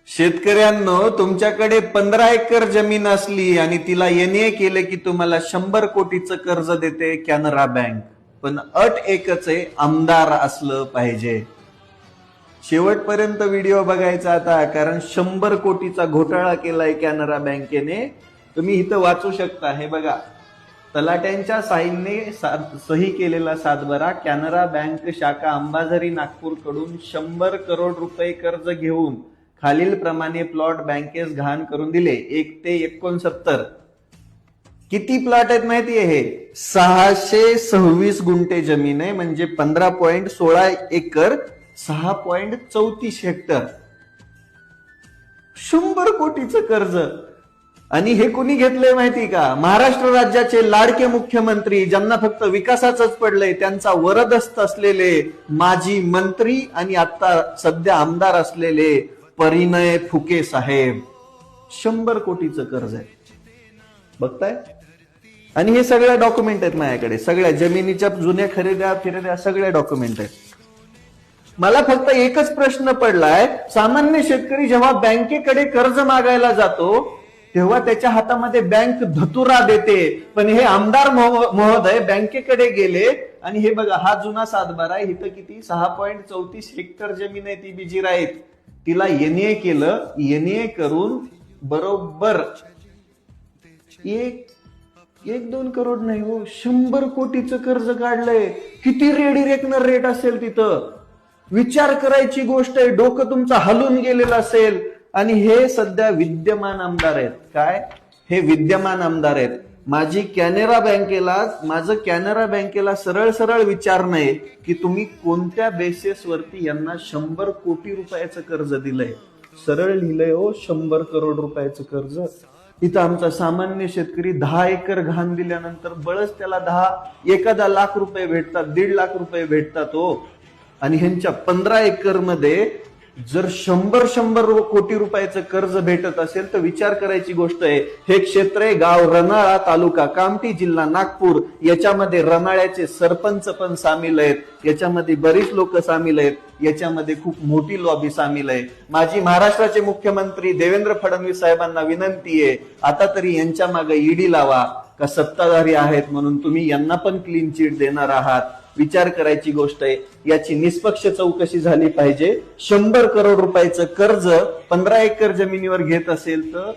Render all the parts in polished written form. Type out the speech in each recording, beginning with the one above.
शेतकऱ्यांनो, तुमच्याकडे 15 एकर जमीन असली आणि तिला एनए केले की तुम्हाला 100 कोटीचं कर्ज देते कॅनरा बँक. पण अट एकच आहे, आमदार असलं पाहिजे. शेवटपर्यंत व्हिडिओ बघायचा आता, कारण 100 कोटीचा घोटाळा केलाय कॅनरा बँकेने. तुम्ही इथं वाचू शकता. हे बघा, तलाट्यांच्या साईनने सही केलेला सातबारा. कॅनरा बँक शाखा अंबाझरी नागपूर कडून 100 करोड रुपये कर्ज घेऊन खालील प्रमाणे प्लॉट बँकेस घाण करून दिले. 1 ते 69. किती प्लॉट आहेत माहितीये? हे 626 गुंठे जमीन आहे, म्हणजे 15.16 एकर, 6.34 हेक्टर. 100 कोटीचं कर्ज. आणि हे कोणी घेतलंय माहिती का? महाराष्ट्र राज्याचे लाडके मुख्यमंत्री, ज्यांना फक्त विकासाचंच पडलंय, त्यांचा वरदस्त असलेले माजी मंत्री आणि आता सध्या आमदार असलेले परिणय फुके साहेब. 100 कोटीचं कर्ज आहे, बघताय. आणि हे सगळ्या डॉक्युमेंट आहेत माझ्याकडे, सगळ्या जमिनीच्या जुन्या खरेद्या फिरेद्या सगळ्या डॉक्युमेंट आहेत. मला फक्त एकच प्रश्न पडलाय, सामान्य शेतकरी जेव्हा बँकेकडे कर्ज मागायला जातो तेव्हा त्याच्या हातामध्ये बँक धतुरा देते, पण हे आमदार महोदय बँकेकडे गेले आणि हे बघा, हा जुना सातबारा आहे. इथं किती 6.34 हेक्टर जमीन आहे, ती बिजीर आहेत. तिला एनए केलं. एनए करून बरोबर 1-2 करोड नाही हो, 100 कोटीचं कर्ज काढलंय. किती रेडी रेकनर रेट असेल तिथं, विचार करायची गोष्ट आहे. डोकं तुमचं हलून गेलेलं असेल. आणि हे सध्या विद्यमान आमदार आहेत. काय? हे विद्यमान आमदार आहेत. माझं कॅनरा बँकेला सरळ सरळ विचार नाही की तुम्ही कोणत्या बेसिसवरती यांना 100 कोटी रुपयाचं कर्ज दिलंय. सरळ लिहिलंय हो, 100 करोड रुपयाचं कर्ज. इथं आमचा सामान्य शेतकरी 10 एकर घाण दिल्यानंतर बळच त्याला एखादा लाख रुपये भेटतात, 1.5 लाख रुपये भेटतात हो. आणि ह्यांच्या 15 एकर मध्ये जर 100 कोटी रुपयाचं कर्ज भेटत असेल तर विचार करायची गोष्ट आहे. हे क्षेत्र आहे गाव रनाळा, तालुका कामठी, जिल्हा नागपूर. याच्यामध्ये रनाळ्याचे सरपंच पण सामील आहेत, याच्यामध्ये बरीच लोक सामील आहेत, याच्यामध्ये खूप मोठी लॉबी सामील आहे. माझी महाराष्ट्राचे मुख्यमंत्री देवेंद्र फडणवीस साहेबांना विनंती आहे, आता तरी यांच्या मागे ईडी लावा. का सत्ताधारी आहेत म्हणून तुम्ही यांना पण क्लीन चिट देणार आहात? विचार करायची गोष्ट आहे. याची निष्पक्ष चौकशी झाली पाहिजे. 100 करोड रुपयाचं कर्ज 15 एकर जमिनीवर घेत असेल तर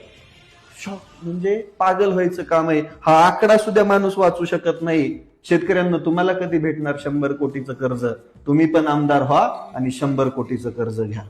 म्हणजे पागल व्हायचं काम आहे. हा आकडा सुद्धा माणूस वाचू शकत नाही. शेतकऱ्यांना तुम्हाला कधी भेटणार 100 कोटीचं कर्ज? तुम्ही पण आमदार व्हा आणि 100 कोटीचं कर्ज घ्या.